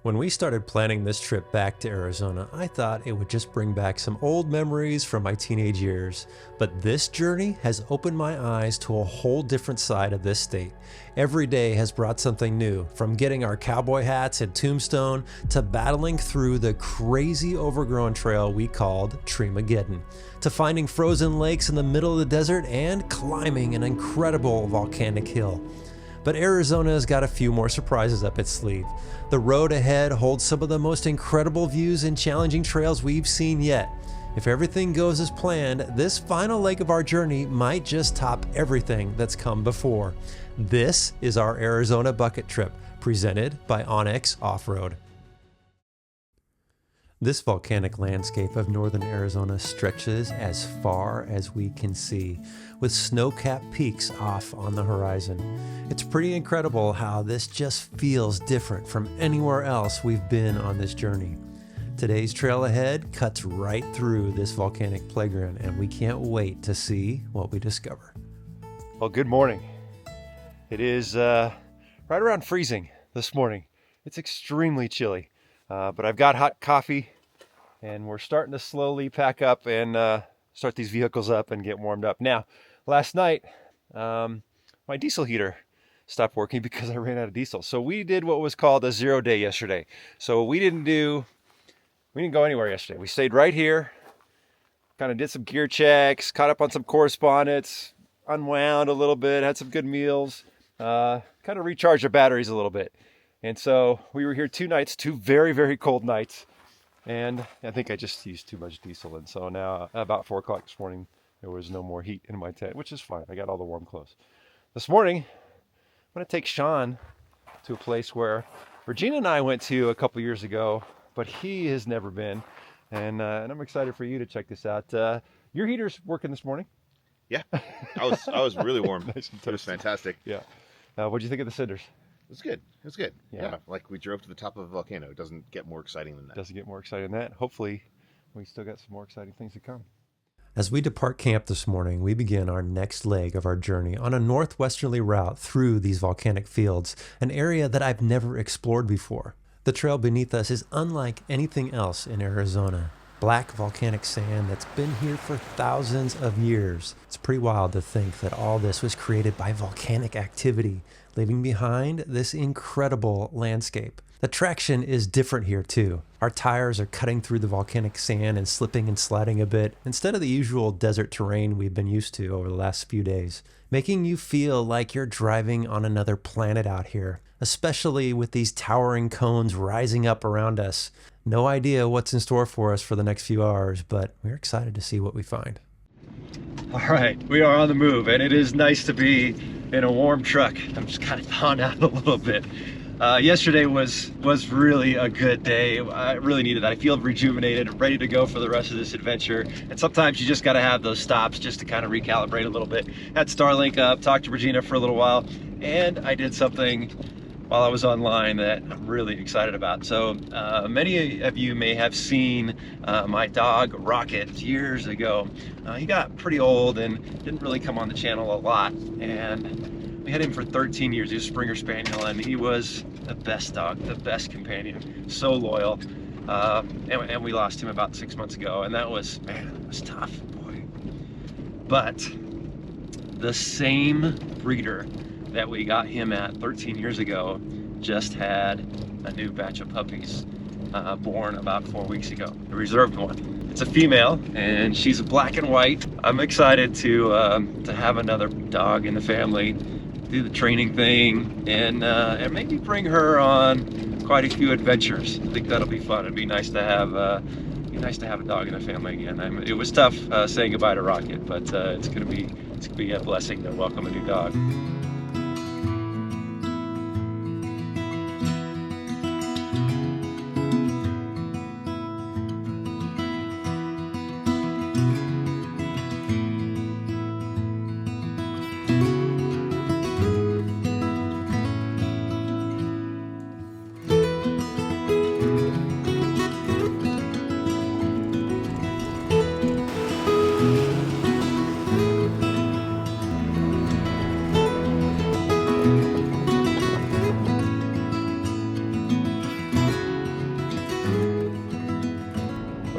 When we started planning this trip back to Arizona, I thought it would just bring back some old memories from my teenage years. But this journey has opened my eyes to a whole different side of this state. Every day has brought something new, from getting our cowboy hats at Tombstone to battling through the crazy overgrown trail we called Treemageddon, to finding frozen lakes in the middle of the desert and climbing an incredible volcanic hill. But Arizona's got a few more surprises up its sleeve. The road ahead holds some of the most incredible views and challenging trails we've seen yet. If everything goes as planned, this final leg of our journey might just top everything that's come before. This is our Arizona bucket trip, presented by Onyx Off-Road. This volcanic landscape of northern Arizona stretches as far as we can see, with snow-capped peaks off on the horizon. It's pretty incredible how this just feels different from anywhere else we've been on this journey. Today's trail ahead cuts right through this volcanic playground, and we can't wait to see what we discover. Well, good morning. It is right around freezing this morning. It's extremely chilly, but I've got hot coffee, and we're starting to slowly pack up and start these vehicles up and get warmed up. Now, last night, my diesel heater stopped working because I ran out of diesel. So we did what was called a 0 day yesterday. So we didn't go anywhere yesterday. We stayed right here, kind of did some gear checks, caught up on some correspondence, unwound a little bit, had some good meals, kind of recharged our batteries a little bit. And so we were here 2 nights, 2 very, very cold nighs. And I think I just used too much diesel. And so now about 4 o'clock this morning, there was no more heat in my tent, which is fine. I got all the warm clothes. This morning, I'm going to take Sean to a place where Regina and I went to a couple years ago, but he has never been. And I'm excited for you to check this out. Your heater's working this morning. Yeah, I was really warm. Nice and It was fantastic. Yeah. What'd you think of the cinders? It was good. It was good. Yeah. Yeah, like we drove to the top of a volcano. It doesn't get more exciting than that. Doesn't get more exciting than that. Hopefully, we still got some more exciting things to come. As we depart camp this morning, we begin our next leg of our journey on a northwesterly route through these volcanic fields, an area that I've never explored before. The trail beneath us is unlike anything else in Arizona. Black volcanic sand that's been here for thousands of years. It's pretty wild to think that all this was created by volcanic activity, leaving behind this incredible landscape. The traction is different here too. Our tires are cutting through the volcanic sand and slipping and sliding a bit, instead of the usual desert terrain we've been used to over the last few days, making you feel like you're driving on another planet out here, especially with these towering cones rising up around us. No idea what's in store for us for the next few hours, but we're excited to see what we find. All right, we are on the move, and it is nice to be in a warm truck. I'm just kind of thawing out a little bit. Yesterday was really a good day. I really needed that. I feel rejuvenated, ready to go for the rest of this adventure. And sometimes you just got to have those stops just to kind of recalibrate a little bit. Had Starlink up, talked to Regina for a little while, and I did something while I was online that I'm really excited about. So many of you may have seen my dog Rocket years ago. He got pretty old and didn't really come on the channel a lot, and we had him for 13 years. He was a Springer Spaniel, and he was the best dog, the best companion, so loyal. And we lost him about 6 months ago, and that was tough, boy. But the same breeder that we got him at 13 years ago just had a new batch of puppies born about 4 weeks ago, a reserved one. It's a female, and she's black and white. I'm excited to have another dog in the family, do the training thing, and maybe bring her on quite a few adventures. I think that'll be fun. It'd be nice to have a dog in the family again. It was tough saying goodbye to Rocket, but it's gonna be a blessing to welcome a new dog.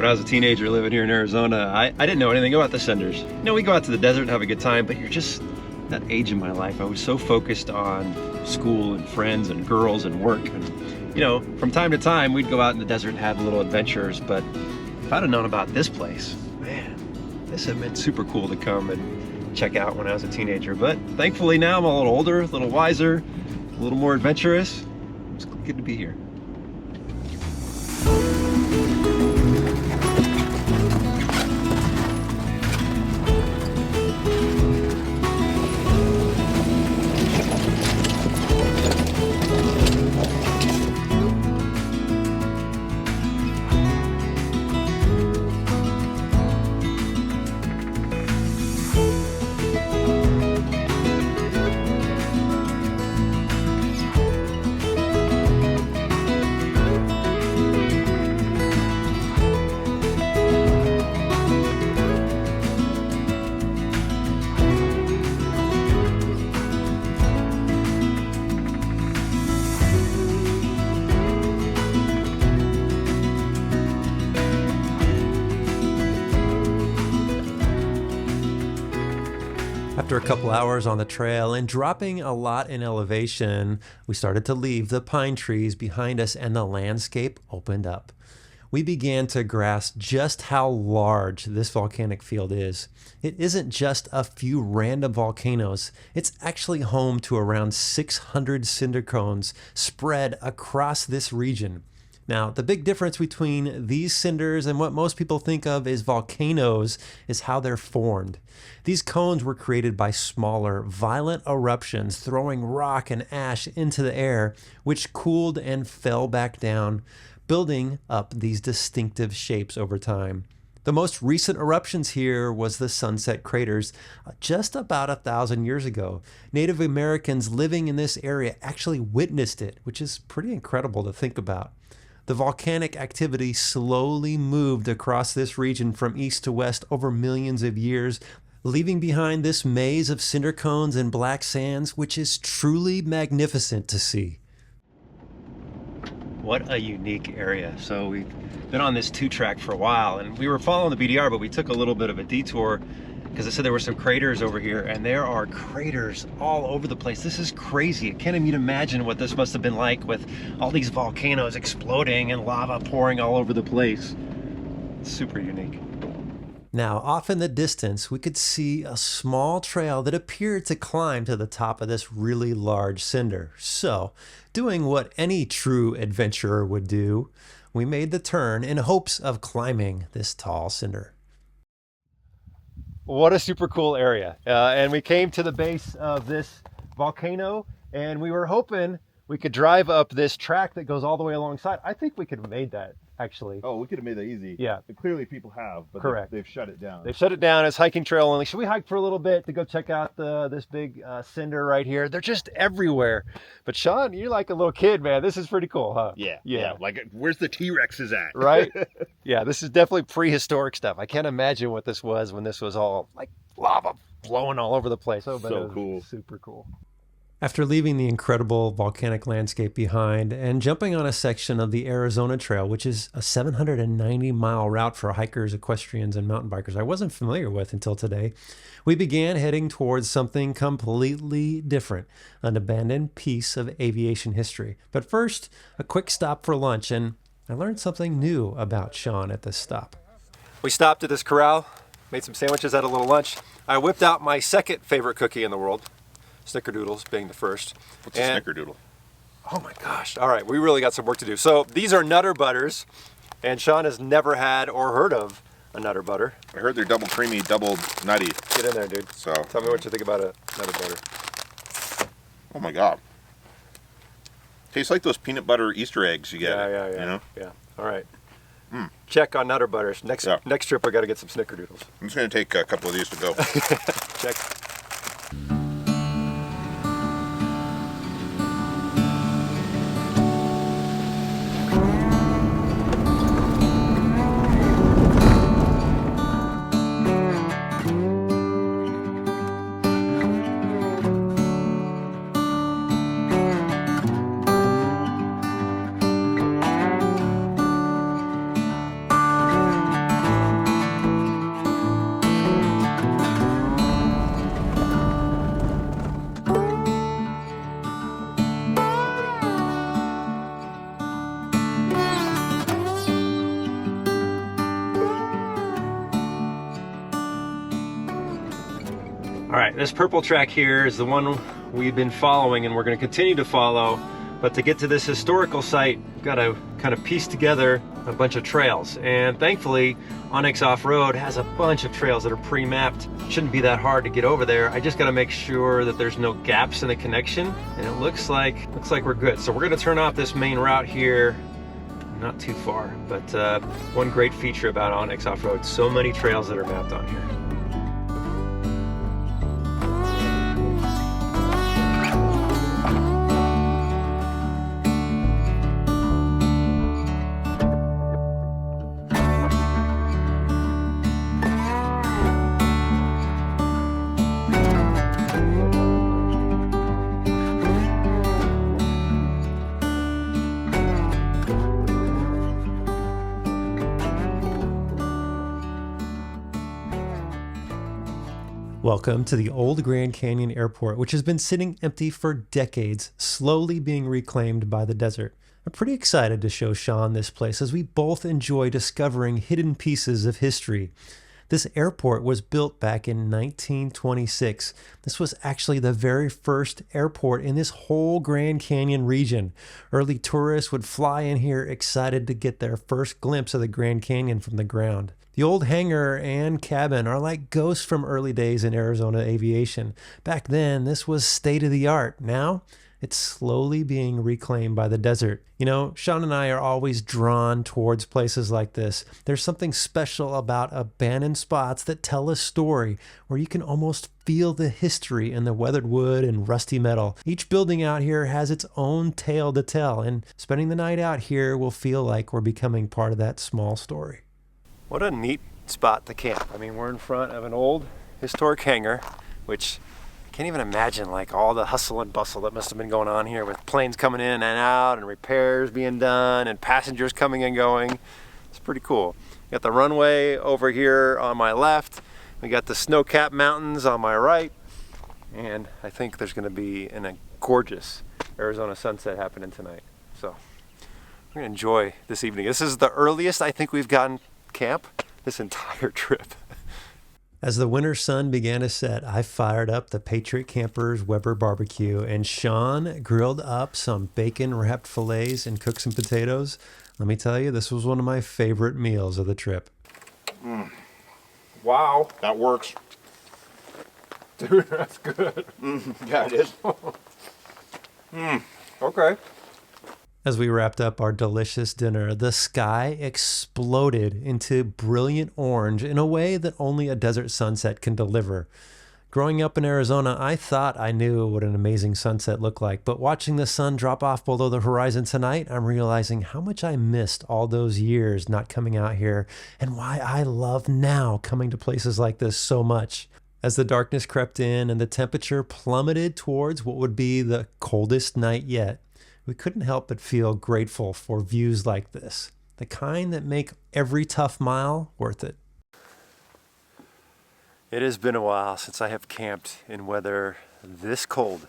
I was a teenager living here in Arizona, I didn't know anything about the Cinders. You know, we go out to the desert and have a good time, but you're just, that age in my life, I was so focused on school and friends and girls and work. And, you know, from time to time, we'd go out in the desert and have little adventures. But if I'd have known about this place, man, this would have been super cool to come and check out when I was a teenager. But thankfully now I'm a little older, a little wiser, a little more adventurous. It's good to be here. After a couple hours on the trail and dropping a lot in elevation, we started to leave the pine trees behind us and the landscape opened up. We began to grasp just how large this volcanic field is. It isn't just a few random volcanoes. It's actually home to around 600 cinder cones spread across this region. Now, the big difference between these cinders and what most people think of as volcanoes is how they're formed. These cones were created by smaller, violent eruptions throwing rock and ash into the air, which cooled and fell back down, building up these distinctive shapes over time. The most recent eruptions here was the Sunset Craters just about 1,000 years ago. Native Americans living in this area actually witnessed it, which is pretty incredible to think about. The volcanic activity slowly moved across this region from east to west over millions of years, leaving behind this maze of cinder cones and black sands, which is truly magnificent to see. What a unique area. So we've been on this 2-track for a while, and we were following the BDR, but we took a little bit of a detour because I said there were some craters over here, and there are craters all over the place. This is crazy. I can't even imagine what this must have been like with all these volcanoes exploding and lava pouring all over the place. It's super unique. Now, off in the distance, we could see a small trail that appeared to climb to the top of this really large cinder. So, doing what any true adventurer would do, we made the turn in hopes of climbing this tall cinder. What a super cool area. And we came to the base of this volcano, and we were hoping we could drive up this track that goes all the way alongside. I think we could have made that, actually. Oh, we could have made that easy. Yeah. But clearly people have, but correct. They've shut it down. They've shut it down as hiking trail only. Should we hike for a little bit to go check out this big cinder right here? They're just everywhere. But Sean, you're like a little kid, man. This is pretty cool, huh? Yeah. Like, where's the T-Rexes at? Right? Yeah, this is definitely prehistoric stuff. I can't imagine what this was when this was all like lava blowing all over the place. Oh, but so cool. Super cool. After leaving the incredible volcanic landscape behind and jumping on a section of the Arizona Trail, which is a 790-mile route for hikers, equestrians, and mountain bikers I wasn't familiar with until today, we began heading towards something completely different, an abandoned piece of aviation history. But first, a quick stop for lunch, and I learned something new about Sean at this stop. We stopped at this corral, made some sandwiches, had a little lunch. I whipped out my second favorite cookie in the world, Snickerdoodles being the first. What's a Snickerdoodle? Oh my gosh. All right, we really got some work to do. So these are Nutter Butters, and Sean has never had or heard of a Nutter Butter. I heard they're double creamy, double nutty. Get in there, dude. So tell me what you think about a Nutter Butter. Oh my God. Tastes like those peanut butter Easter eggs you get. Yeah. You know? Yeah. All right. Check on Nutter Butters. Next trip, I got to get some Snickerdoodles. I'm just going to take a couple of these to go. Check. right, this purple track here is the one we've been following and we're going to continue to follow. But to get to this historical site, we've got to kind of piece together a bunch of trails. And thankfully, Onyx Off-Road has a bunch of trails that are pre-mapped. Shouldn't be that hard to get over there. I just got to make sure that there's no gaps in the connection. And it looks like we're good. So we're going to turn off this main route here. Not too far, but one great feature about Onyx Off-Road, so many trails that are mapped on here. Welcome to the old Grand Canyon Airport, which has been sitting empty for decades, slowly being reclaimed by the desert. I'm pretty excited to show Sean this place as we both enjoy discovering hidden pieces of history. This airport was built back in 1926. This was actually the very first airport in this whole Grand Canyon region. Early tourists would fly in here excited to get their first glimpse of the Grand Canyon from the ground. The old hangar and cabin are like ghosts from early days in Arizona aviation. Back then, this was state of the art. Now, it's slowly being reclaimed by the desert. You know, Sean and I are always drawn towards places like this. There's something special about abandoned spots that tell a story where you can almost feel the history in the weathered wood and rusty metal. Each building out here has its own tale to tell, and spending the night out here will feel like we're becoming part of that small story. What a neat spot to camp. I mean, we're in front of an old historic hangar, which I can't even imagine like all the hustle and bustle that must have been going on here with planes coming in and out and repairs being done and passengers coming and going. It's pretty cool. Got the runway over here on my left. We got the snow-capped mountains on my right. And I think there's gonna be a gorgeous Arizona sunset happening tonight. So we're gonna enjoy this evening. This is the earliest I think we've gotten camp this entire trip. As the winter sun began to set, I fired up the Patriot Campers Weber barbecue, and Sean grilled up some bacon-wrapped fillets and cooked some potatoes. Let me tell you, this was one of my favorite meals of the trip. Wow. That works. Dude, that's good. Yeah, it is. Okay. As we wrapped up our delicious dinner, the sky exploded into brilliant orange in a way that only a desert sunset can deliver. Growing up in Arizona, I thought I knew what an amazing sunset looked like, but watching the sun drop off below the horizon tonight, I'm realizing how much I missed all those years not coming out here and why I love now coming to places like this so much. As the darkness crept in and the temperature plummeted towards what would be the coldest night yet, we couldn't help but feel grateful for views like this, the kind that make every tough mile worth it. It has been a while since I have camped in weather this cold.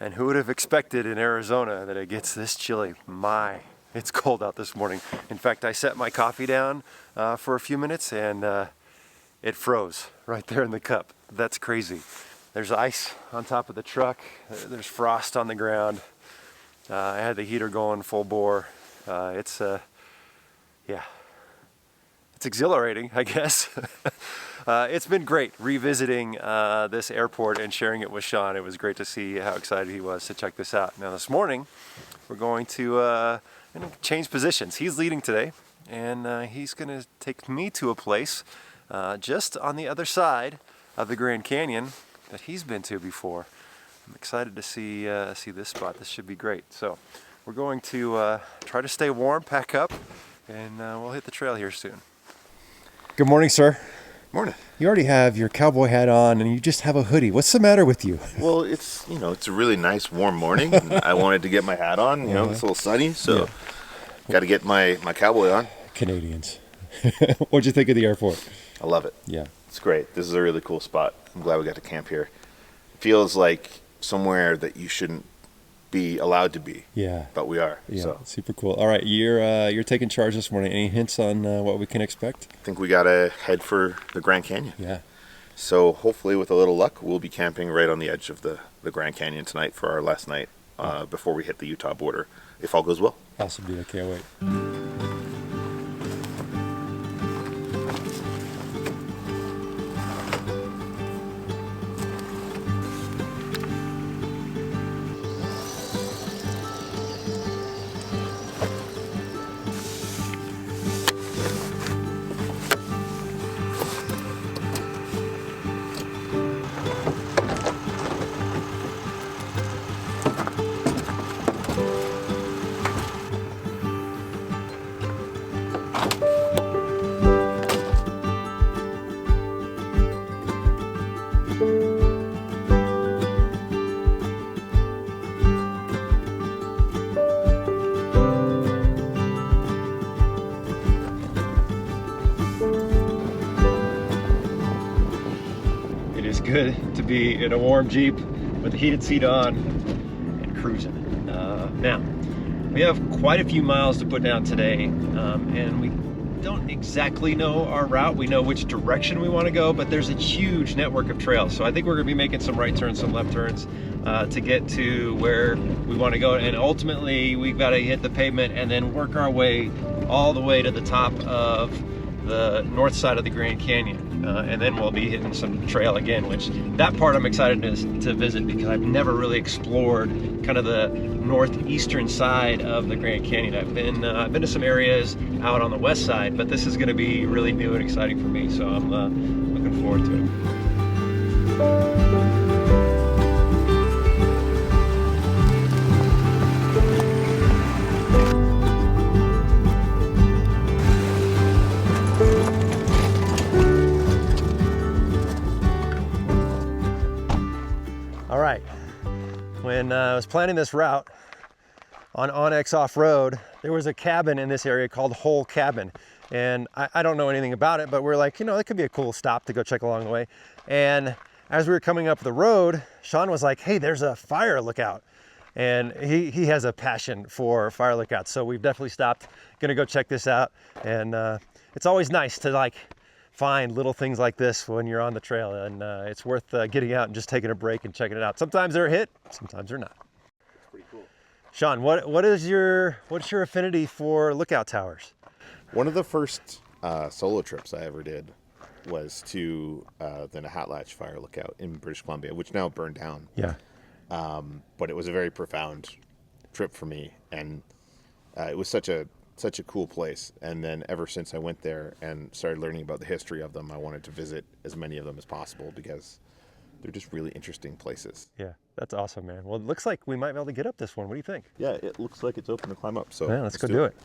And who would have expected in Arizona that it gets this chilly? It's cold out this morning. In fact, I set my coffee down for a few minutes and it froze right there in the cup. That's crazy. There's ice on top of the truck. There's frost on the ground. I had the heater going full bore. It's exhilarating, I guess. It's been great revisiting this airport and sharing it with Sean. It was great to see how excited he was to check this out. Now this morning, we're going to change positions. He's leading today, and he's going to take me to a place just on the other side of the Grand Canyon that he's been to before. I'm excited to see this spot. This should be great. So we're going to try to stay warm, pack up, and we'll hit the trail here soon. Good morning, sir. Morning. You already have your cowboy hat on and you just have a hoodie. What's the matter with you? Well, it's a really nice warm morning. And I wanted to get my hat on. It's a little sunny, so got to get my cowboy on. Canadians. What'd you think of the airport? I love it. Yeah. It's great. This is a really cool spot. I'm glad we got to camp here. It feels like somewhere that you shouldn't be allowed to be. Yeah. But we are. Yeah, So super cool. All right, you're taking charge this morning. Any hints on what we can expect? I think we got to head for the Grand Canyon. Yeah. So hopefully with a little luck, we'll be camping right on the edge of the Grand Canyon tonight for our last night before we hit the Utah border, if all goes well. Awesome, dude. I can't wait. It is good to be in a warm Jeep with the heated seat on and cruising. Now, we have quite a few miles to put down today, and we don't exactly know our route. We know which direction we want to go, but there's a huge network of trails. So I think we're going to be making some right turns, some left turns to get to where we want to go. And ultimately, we've got to hit the pavement and then work our way all the way to the top of the north side of the Grand Canyon. And then we'll be hitting some trail again, which that part I'm excited to visit because I've never really explored kind of the northeastern side of the Grand Canyon. I've been to some areas out on the west side, but this is going to be really new and exciting for me, so I'm looking forward to it. All right, when I was planning this route on Onyx Off-Road, there was a cabin in this area called Hole Cabin. And I don't know anything about it, but we're like, you know, that could be a cool stop to go check along the way. And as we were coming up the road, Sean was like, hey, there's a fire lookout. And he has a passion for fire lookouts. So we've definitely stopped, gonna go check this out. And it's always nice to like find little things like this when you're on the trail, and it's worth getting out and just taking a break and checking it out. Sometimes they're a hit, sometimes they're not. It's pretty cool. Sean, what's your affinity for lookout towers? One of the first solo trips I ever did was to the Nahatlatch Fire Lookout in British Columbia, which now burned down. Yeah. But it was a very profound trip for me, and it was such a cool place. And then ever since I went there and started learning about the history of them, I wanted to visit as many of them as possible because they're just really interesting places. Yeah, that's awesome, man. Well, it looks like we might be able to get up this one. What do you think? Yeah, it looks like it's open to climb up. So Yeah, let's go do it.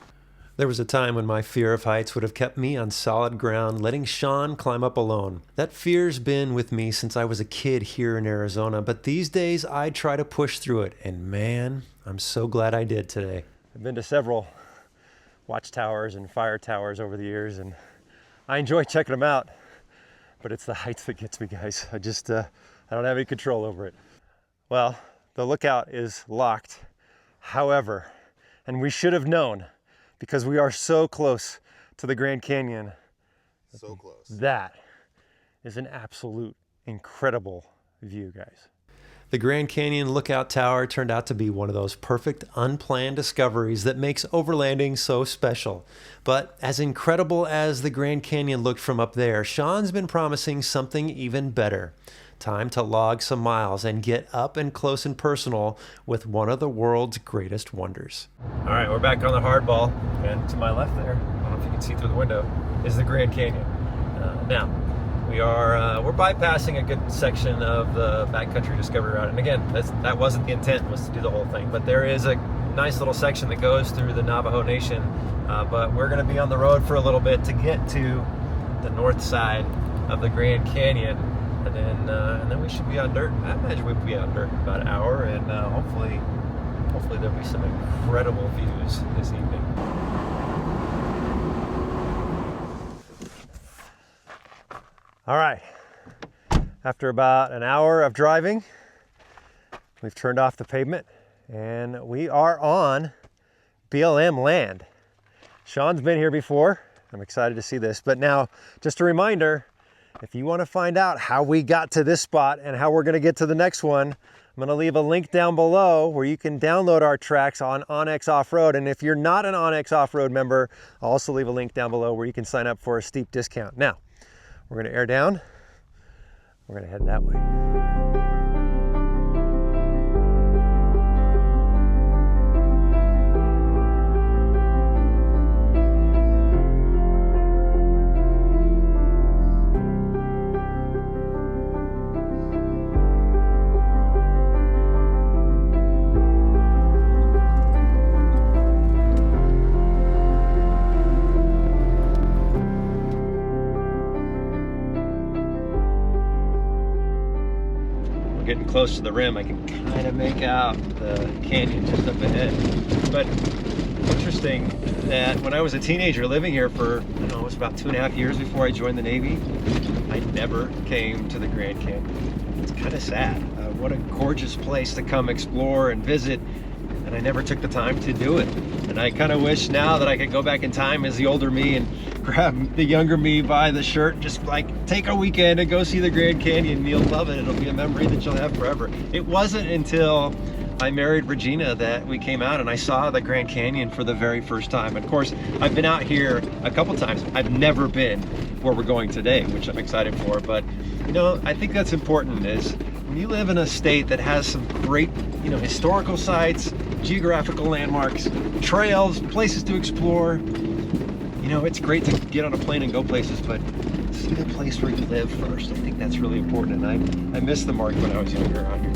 There was a time when my fear of heights would have kept me on solid ground, letting Sean climb up alone. That fear's been with me since I was a kid here in Arizona, but these days I try to push through it, and man, I'm so glad I did today. I've been to several watchtowers and fire towers over the years, and I enjoy checking them out, but it's the heights that gets me, guys. I don't have any control over it. Well, the lookout is locked, however, and we should have known, because we are so close to the Grand Canyon. So close. That is an absolute incredible view, guys. The Grand Canyon Lookout Tower turned out to be one of those perfect unplanned discoveries that makes overlanding so special. But as incredible as the Grand Canyon looked from up there, Sean's been promising something even better. Time to log some miles and get up and close and personal with one of the world's greatest wonders. All right, we're back on the hardball, and to my left there, I don't know if you can see through the window, is the Grand Canyon. Now, we're bypassing a good section of the Backcountry Discovery Route, and again, that wasn't the intent, was to do the whole thing, but there is a nice little section that goes through the Navajo Nation, but we're going to be on the road for a little bit to get to the north side of the Grand Canyon. And then we should be on dirt. I imagine we'll be on dirt in about an hour, and hopefully there'll be some incredible views this evening. All right, after about an hour of driving, we've turned off the pavement, and we are on BLM land. Sean's been here before. I'm excited to see this, but now, just a reminder, If you want to find out how we got to this spot and how we're going to get to the next one, I'm going to leave a link down below where you can download our tracks on Onyx Off-Road. And if you're not an Onyx Off-Road member, I'll also leave a link down below where you can sign up for a steep discount. Now, we're going to air down. We're going to head that way. Getting close to the rim, I can kind of make out the canyon just up ahead. But interesting that when I was a teenager living here for, I don't know, it was about 2.5 years before I joined the Navy, I never came to the Grand Canyon. It's kind of sad. What a gorgeous place to come explore and visit, and I never took the time to do it. And I kind of wish now that I could go back in time as the older me and grab the younger me by the shirt, just like take a weekend and go see the Grand Canyon. You'll love it. It'll be a memory that you'll have forever. It wasn't until I married Regina that we came out and I saw the Grand Canyon for the very first time. And of course, I've been out here a couple times. I've never been where we're going today, which I'm excited for. But you know, I think that's important is when you live in a state that has some great, you know, historical sites, geographical landmarks, trails, places to explore. You know, it's great to get on a plane and go places, but see the place where you live first. I think that's really important, and I missed the mark when I was younger out here.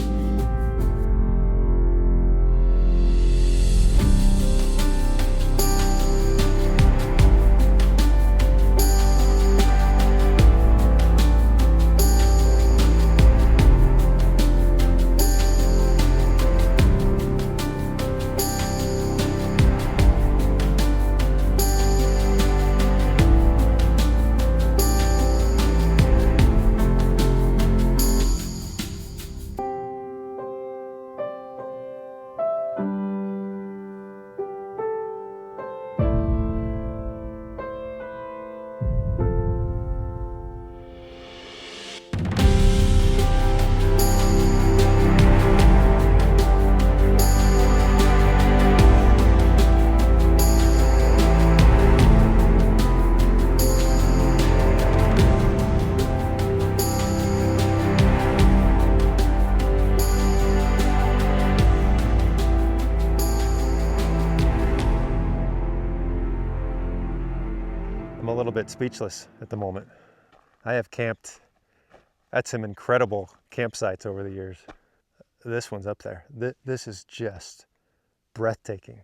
I'm a little bit speechless at the moment. I have camped at some incredible campsites over the years. This one's up there. This is just breathtaking.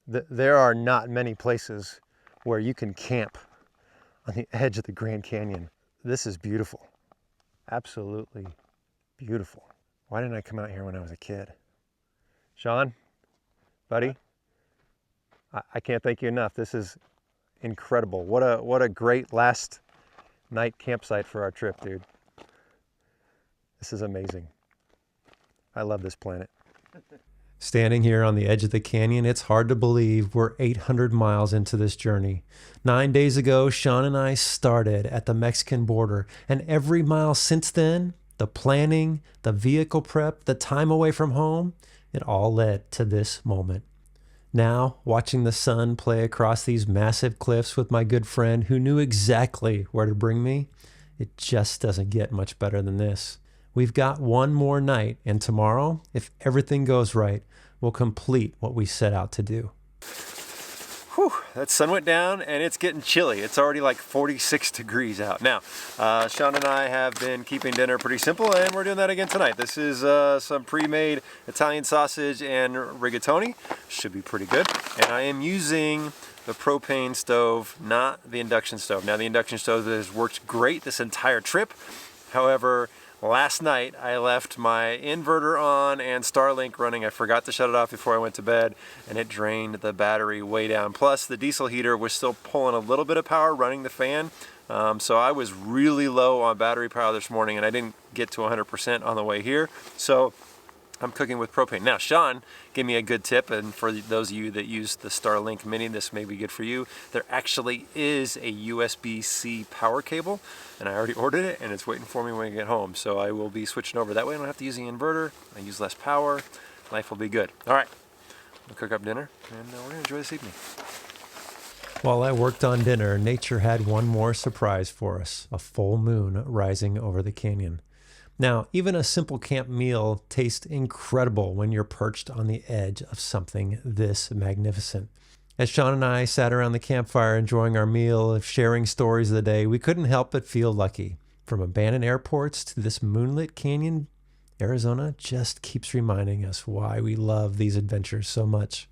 There are not many places where you can camp on the edge of the Grand Canyon. This is beautiful. Absolutely beautiful. Why didn't I come out here when I was a kid? Sean, buddy, I can't thank you enough. This is incredible. What a great last night campsite for our trip, dude. This is amazing. I love this planet. Standing here on the edge of the canyon, it's hard to believe we're 800 miles into this journey. 9 days ago, Sean and I started at the Mexican border, and every mile since then, the planning, the vehicle prep, the time away from home, it all led to this moment. Now, watching the sun play across these massive cliffs with my good friend who knew exactly where to bring me, it just doesn't get much better than this. We've got one more night, and tomorrow, if everything goes right, we'll complete what we set out to do. Whew, that sun went down and it's getting chilly. It's already like 46 degrees out. Now, Sean and I have been keeping dinner pretty simple, and we're doing that again tonight. This is some pre-made Italian sausage and rigatoni. Should be pretty good. And I am using the propane stove, not the induction stove. Now, the induction stove has worked great this entire trip. However, last night I left my inverter on and Starlink running. I forgot to shut it off before I went to bed, and it drained the battery way down. Plus the diesel heater was still pulling a little bit of power running the fan. So I was really low on battery power this morning, and I didn't get to 100% on the way here. So I'm cooking with propane. Now, Sean gave me a good tip, and for those of you that use the Starlink Mini, this may be good for you. There actually is a USB-C power cable, and I already ordered it, and it's waiting for me when I get home. So I will be switching over. That way I don't have to use the inverter. I use less power. Life will be good. All right, we'll cook up dinner, and we're going to enjoy this evening. While I worked on dinner, nature had one more surprise for us, a full moon rising over the canyon. Now, even a simple camp meal tastes incredible when you're perched on the edge of something this magnificent. As Sean and I sat around the campfire enjoying our meal, sharing stories of the day, we couldn't help but feel lucky. From abandoned airports to this moonlit canyon, Arizona just keeps reminding us why we love these adventures so much.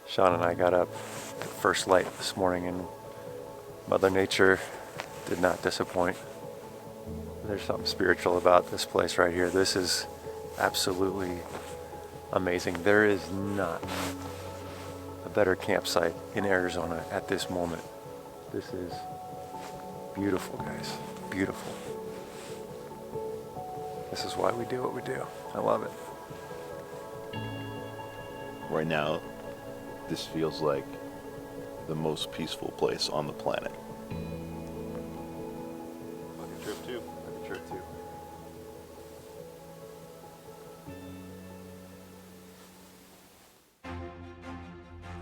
Sean and I got up at first light this morning, and Mother Nature did not disappoint. There's something spiritual about this place right here. This is absolutely amazing. There is not a better campsite in Arizona at this moment. This is beautiful, guys. Beautiful. This is why we do what we do. I love it. Right now, this feels like the most peaceful place on the planet. Bucket trip too. Bucket trip too.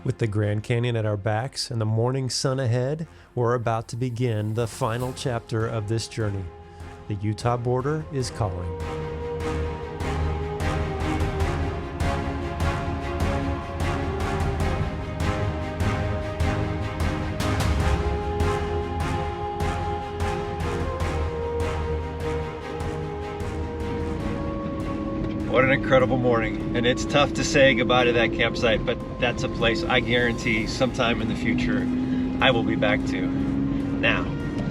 With the Grand Canyon at our backs and the morning sun ahead, we're about to begin the final chapter of this journey. The Utah border is calling. What an incredible morning. And it's tough to say goodbye to that campsite, but that's a place I guarantee sometime in the future I will be back to. Now,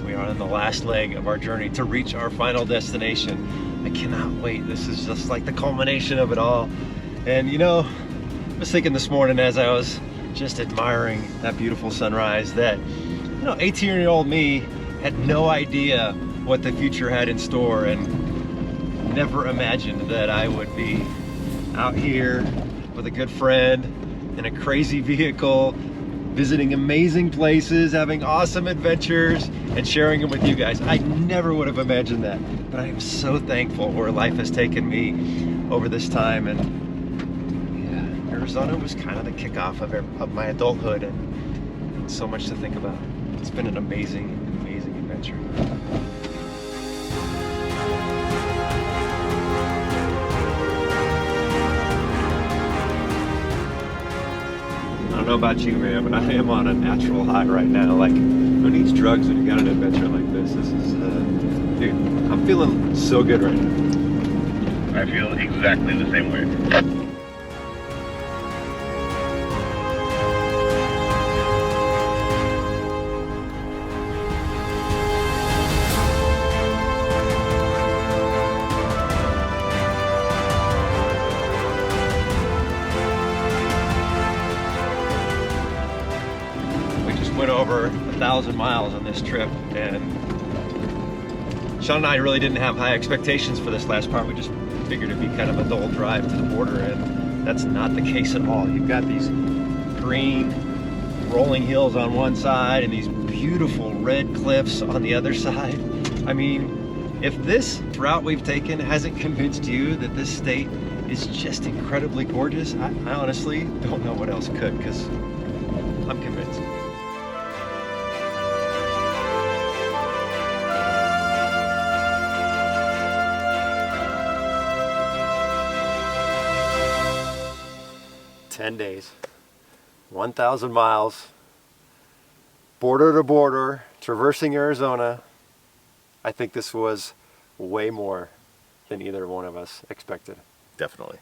we are on the last leg of our journey to reach our final destination. I cannot wait. This is just like the culmination of it all. And you know, I was thinking this morning as I was just admiring that beautiful sunrise that, you know, 18-year-old me had no idea what the future had in store, and never imagined that I would be out here with a good friend in a crazy vehicle, visiting amazing places, having awesome adventures, and sharing them with you guys. I never would have imagined that, but I am so thankful where life has taken me over this time. And yeah, Arizona was kind of the kickoff of my adulthood, and so much to think about. It's been an amazing, amazing adventure. I don't know about you, man, but I am on a natural high right now. Like, who needs drugs when you got an adventure like this? This is, dude, I'm feeling so good right now. I feel exactly the same way. Went over 1,000 miles on this trip, and Sean and I really didn't have high expectations for this last part. We just figured it'd be kind of a dull drive to the border, and that's not the case at all. You've got these green rolling hills on one side and these beautiful red cliffs on the other side. I mean, if this route we've taken hasn't convinced you that this state is just incredibly gorgeous, I honestly don't know what else could, because I'm convinced. Days, 1,000 miles, border to border, traversing Arizona. I think this was way more than either one of us expected. Definitely.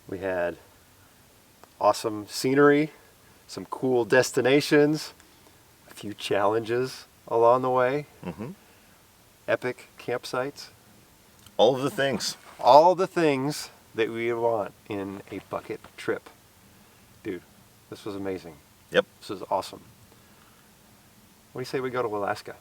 We had awesome scenery, some cool destinations, a few challenges along the way, epic campsites. All of the things. All the things that we want in a bucket trip. Dude, this was amazing. Yep. This was awesome. What do you say we go to Alaska?